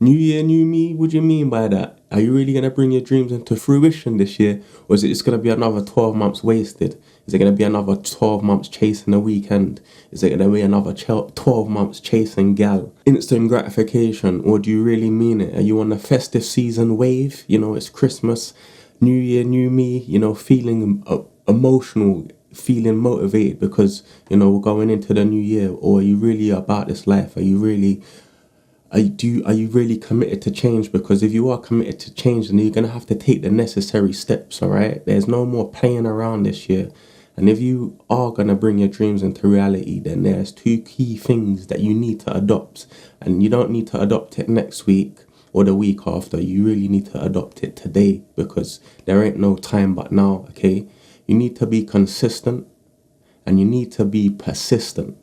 New year, new me? What do you mean by that? Are you really going to bring your dreams into fruition this year? Or is it just going to be another 12 months wasted? Is it going to be another 12 months chasing the weekend? Is it going to be another 12 months chasing gal? Instant gratification? Or do you really mean it? Are you on the festive season wave? You know, it's Christmas, new year, new me, you know, feeling emotional, feeling motivated because, you know, we're going into the new year? Or are you really about this life? Are you really committed to change? Because if you are committed to change, then you're gonna have to take the necessary steps. All right. There's no more playing around this year. And if you are gonna bring your dreams into reality, then there's two key things that you need to adopt. And you don't need to adopt it next week or the week after. You really need to adopt it today because there ain't no time but now. Okay. You need to be consistent and you need to be persistent.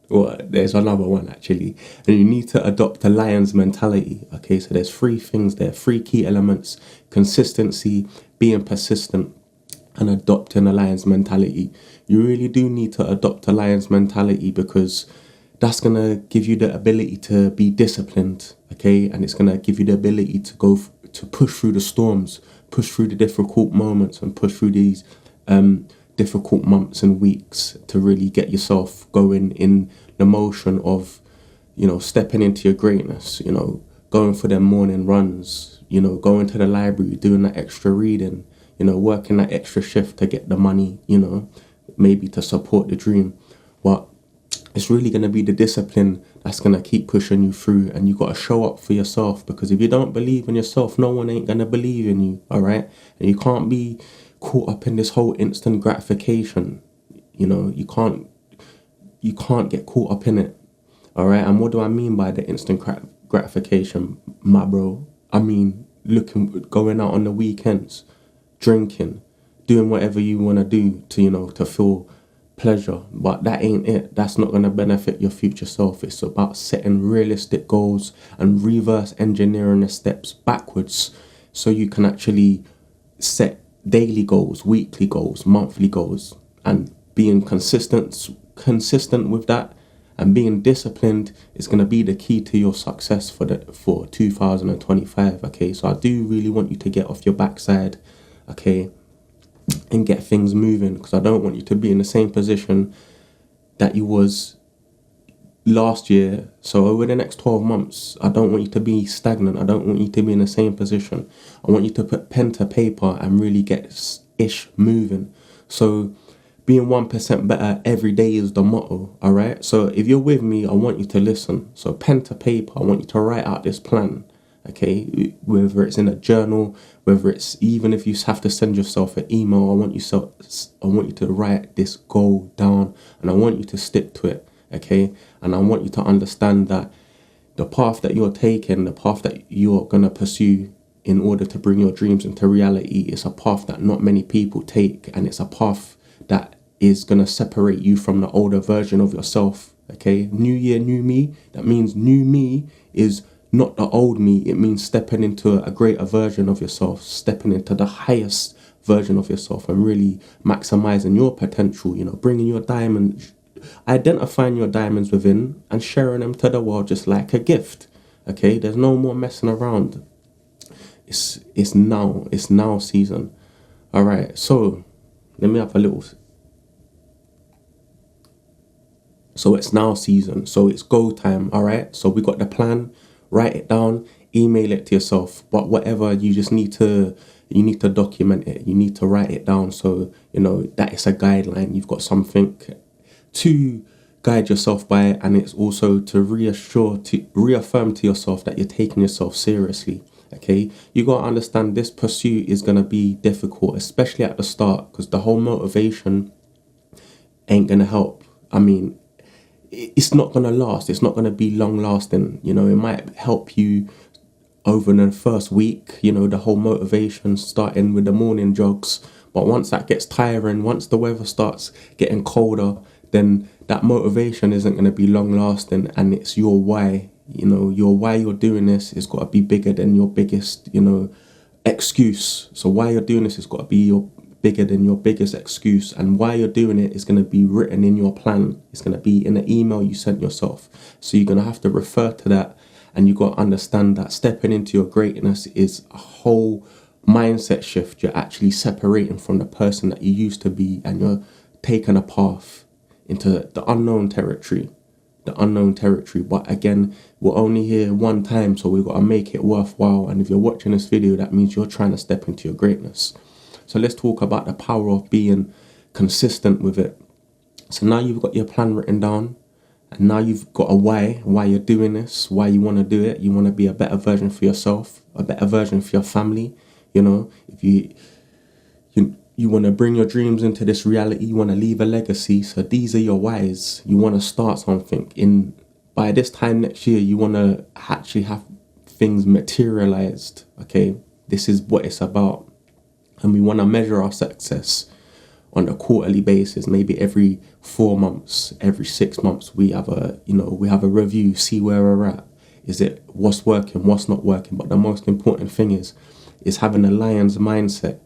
Well, there's another one actually. And you need to adopt a lion's mentality. Okay, so there's three things there, three key elements: consistency, being persistent, and adopting a lion's mentality. You really do need to adopt a lion's mentality because that's gonna give you the ability to be disciplined, okay, and it's gonna give you the ability to to push through the storms, push through the difficult moments, and push through these difficult months and weeks to really get yourself going in the motion of, you know, stepping into your greatness, you know, going for them morning runs, you know, going to the library, doing that extra reading, you know, working that extra shift to get the money, you know, maybe to support the dream. But it's really going to be the discipline that's going to keep pushing you through, and you got to show up for yourself, because if you don't believe in yourself, no one ain't going to believe in you. All right. And you can't be caught up in this whole instant gratification. You know, you can't get caught up in it. All right. And what do I mean by the instant gratification, my bro? I mean, going out on the weekends, drinking, doing whatever you want to do to, you know, to feel pleasure. But that ain't it. That's not going to benefit your future self. It's about setting realistic goals and reverse engineering the steps backwards so you can actually set daily goals, weekly goals, monthly goals, and being consistent with that and being disciplined is going to be the key to your success for 2025. Okay, so I do really want you to get off your backside, okay, and get things moving, because I don't want you to be in the same position that you was last year. So over the next 12 months, I don't want you to be stagnant. I don't want you to be in the same position. I want you to put pen to paper and really get ish moving. So being 1% better every day is the motto. All right. So if you're with me, I want you to listen. So pen to paper, I want you to write out this plan. Okay, whether it's in a journal, whether it's even if you have to send yourself an email, I want you to write this goal down, and I want you to stick to it. Okay, and I want you to understand that the path that you're taking, the path that you're gonna pursue in order to bring your dreams into reality, is a path that not many people take, and it's a path that is gonna separate you from the older version of yourself. Okay, new year, new me. That means new me is not the old me. It means stepping into a greater version of yourself, stepping into the highest version of yourself and really maximizing your potential, you know, bringing your diamonds, identifying your diamonds within and sharing them to the world just like a gift. Okay, there's no more messing around. It's now season. All right, so let me have a little. So it's now season. So it's go time. All right. So we got the plan. Write it down. Email it to yourself. But whatever, you need to document it. You need to write it down. So you know that it's a guideline. You've got something to guide yourself by, and it's also to reaffirm to yourself that you're taking yourself seriously. Okay, you got to understand this pursuit is going to be difficult, especially at the start, because the whole motivation ain't going to help. I mean, it's not going to last. It's not going to be long lasting. You know, it might help you over the first week, you know, the whole motivation starting with the morning jogs. But once that gets tiring, once the weather starts getting colder, then that motivation isn't going to be long lasting. And it's your why, you know, your why you're doing this has got to be bigger than your biggest, you know, excuse. So why you're doing this has got to be bigger than your biggest excuse, and why you're doing it is going to be written in your plan. It's going to be in the email you sent yourself. So you're going to have to refer to that And you got to understand that stepping into your greatness is a whole mindset shift. You're actually separating from the person that you used to be, and you're taking a path into the unknown territory. The unknown territory. But again, we're only here one time, so we've got to make it worthwhile. And if you're watching this video, that means you're trying to step into your greatness. So let's talk about the power of being consistent with it. So now you've got your plan written down, and now you've got a why you're doing this, why you want to do it. You want to be a better version for yourself, a better version for your family. You know, if you want to bring your dreams into this reality, you want to leave a legacy. So these are your whys. You want to start something. By this time next year, you want to actually have things materialized. Okay, this is what it's about. And we want to measure our success on a quarterly basis, maybe every 4 months, every 6 months. We have a review, see where we're at. Is it what's working, what's not working? But the most important thing is having a lion's mindset,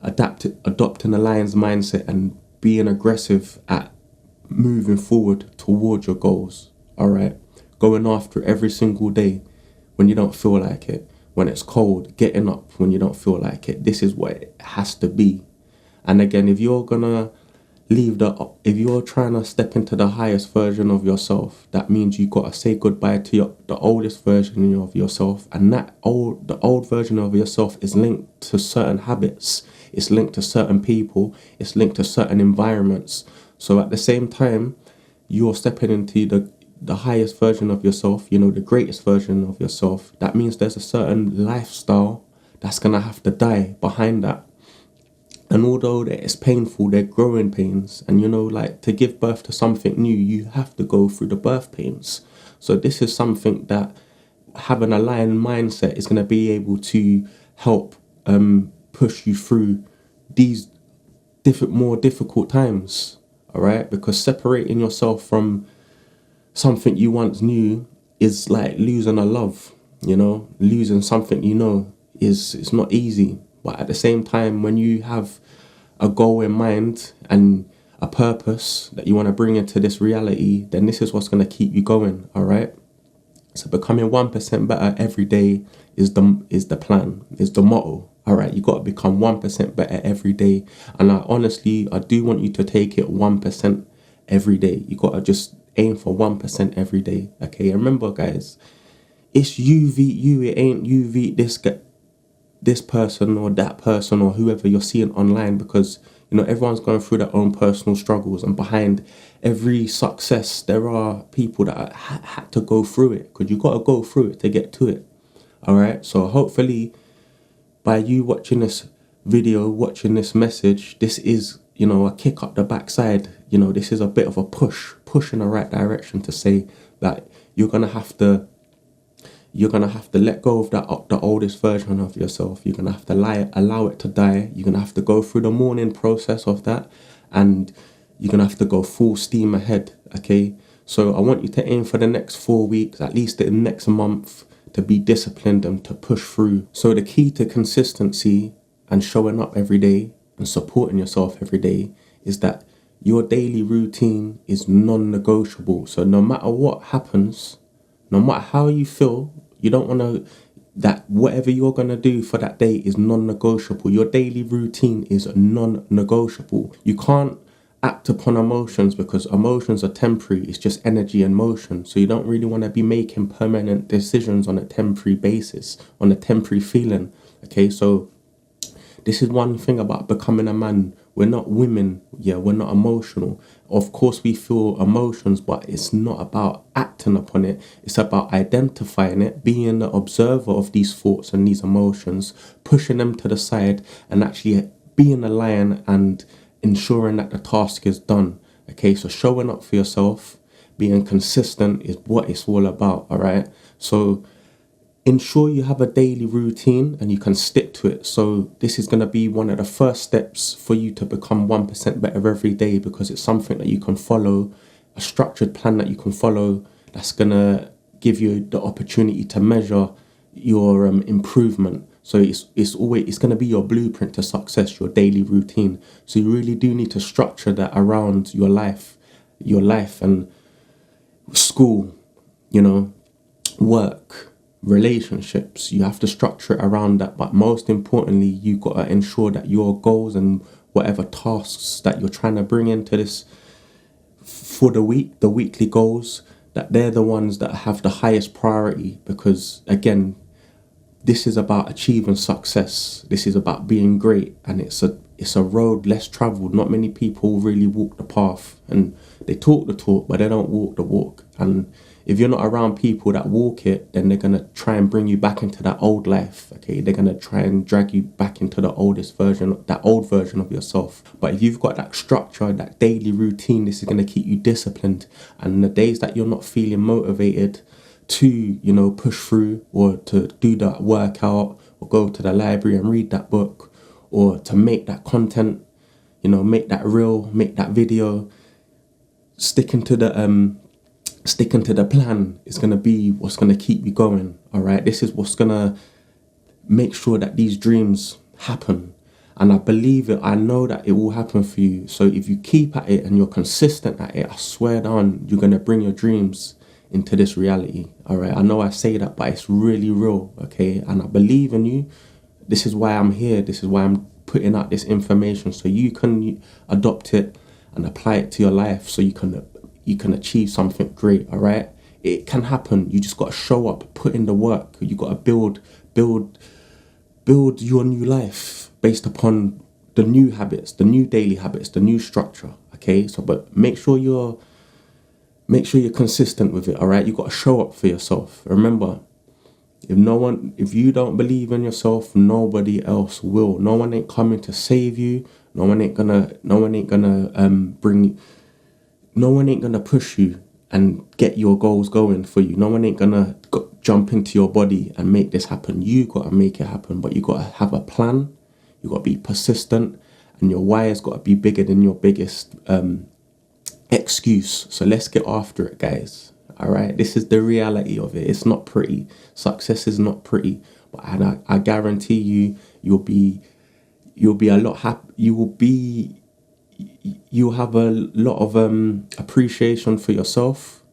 adopting a lion's mindset, and being aggressive at moving forward towards your goals. All right, going after it every single day when you don't feel like it. When it's cold, getting up when you don't feel like it. This is what it has to be. And again, if you're trying to step into the highest version of yourself, that means you got to say goodbye to the oldest version of yourself. And the old version of yourself is linked to certain habits. It's linked to certain people. It's linked to certain environments. So at the same time, you're stepping into the highest version of yourself, the greatest version of yourself. That means there's a certain lifestyle that's going to have to die behind that. And although it's painful, they're growing pains. And like to give birth to something new, you have to go through the birth pains. So this is something that having a lion mindset is going to be able to help push you through these more difficult times. All right, because separating yourself from something you once knew is like losing a love. Losing something is not easy. But at the same time, when you have a goal in mind and a purpose that you want to bring into this reality, then this is what's going to keep you going. All right. So becoming 1% better every day is the plan, is the motto. All right. You got to become 1% better every day. And I do want you to take it 1% every day. You got to just aim for 1% every day. Okay. And remember, guys, it's you v you. It ain't you v this person or that person or whoever you're seeing online, because everyone's going through their own personal struggles, and behind every success there are people that had to go through it, because you got to go through it to get to it. All right, so hopefully by you watching this video, watching this message, this is a kick up the backside. This is a bit of a push in the right direction to say that you're gonna have to let go of the oldest version of yourself. You're going to have to allow it to die. You're going to have to go through the mourning process of that, and you're going to have to go full steam ahead, okay? So I want you to aim for the next 4 weeks, at least the next month, to be disciplined and to push through. So the key to consistency and showing up every day and supporting yourself every day is that your daily routine is non-negotiable. So no matter what happens, no matter how you feel, you don't want to, that whatever you're going to do for that day is non-negotiable. Your daily routine is non-negotiable. You can't act upon emotions, because emotions are temporary. It's just energy and motion. So you don't really want to be making permanent decisions on a temporary basis, on a temporary feeling. Okay, so this is one thing about becoming a man. We're not women. Yeah, we're not emotional. Of course, we feel emotions, but it's not about acting upon it. It's about identifying it, being the observer of these thoughts and these emotions, pushing them to the side, and actually being a lion and ensuring that the task is done. Okay, so showing up for yourself, being consistent is what it's all about. All right, so ensure you have a daily routine and you can stick to it. So this is going to be one of the first steps for you to become 1% better every day, because it's something that you can follow, a structured plan that you can follow, that's going to give you the opportunity to measure your improvement. So it's going to be your blueprint to success, your daily routine. So you really do need to structure that around your life and school, work, relationships. You have to structure it around that. But most importantly, you got to ensure that your goals and whatever tasks that you're trying to bring into this for the week, the weekly goals, that they're the ones that have the highest priority. Because again, this is about achieving success. This is about being great, and it's a road less traveled. Not many people really walk the path, and they talk the talk, but they don't walk the walk. And if you're not around people that walk it, then they're gonna try and bring you back into that old life. Okay, they're gonna try and drag you back into the old version of yourself. But if you've got that structure, that daily routine, this is gonna keep you disciplined. And the days that you're not feeling motivated to, you know, push through, or to do that workout, or go to the library and read that book, or to make that content, you know, make that reel, make that video, sticking to the plan is going to be what's going to keep you going. All right, this is what's going to make sure that these dreams happen. And I believe it, I know that it will happen for you. So if you keep at it and you're consistent at it, I swear down, you're going to bring your dreams into this reality. All right, I know I say that, but it's really real. Okay, and I believe in you. This is why I'm here. This is why I'm putting out this information, so you can adopt it and apply it to your life, so you can achieve something great. All right, it can happen. You just got to show up, put in the work. You got to build your new life based upon the new habits, the new daily habits, the new structure. Okay, so but make sure you're consistent with it. All right, you got to show up for yourself. Remember, if you don't believe in yourself, nobody else will. No one ain't coming to save you. No one ain't gonna push you and get your goals going for you. No one ain't gonna jump into your body and make this happen. You gotta make it happen, but you gotta have a plan. You gotta be persistent, and your why has gotta be bigger than your biggest excuse. So let's get after it, guys. All right, this is the reality of it. It's not pretty. Success is not pretty, but I guarantee you'll be a lot happy. You'll have a lot of appreciation for yourself.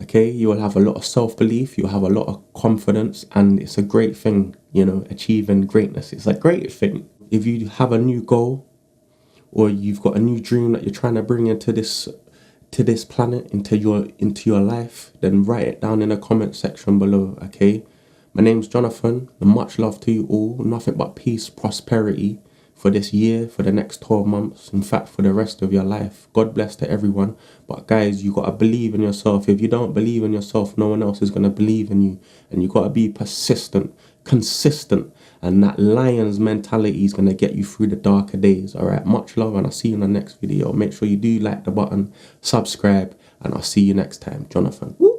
Okay, you will have a lot of self-belief. You'll have a lot of confidence, and it's a great thing. You know, achieving greatness, it's a great thing. If you have a new goal, or you've got a new dream that you're trying to bring into this planet, into your life, then write it down in the comment section below. Okay, my name's Jonathan, and much love to you all. Nothing but peace, prosperity for this year, for the next 12 months, in fact for the rest of your life. God bless to everyone. But guys, you got to believe in yourself. If you don't believe in yourself, no one else is going to believe in you. And you got to be persistent, consistent, and that lion's mentality is going to get you through the darker days. All right, much love, and I'll see you in the next video. Make sure you do like the button, subscribe, and I'll see you next time. Jonathan. Woo!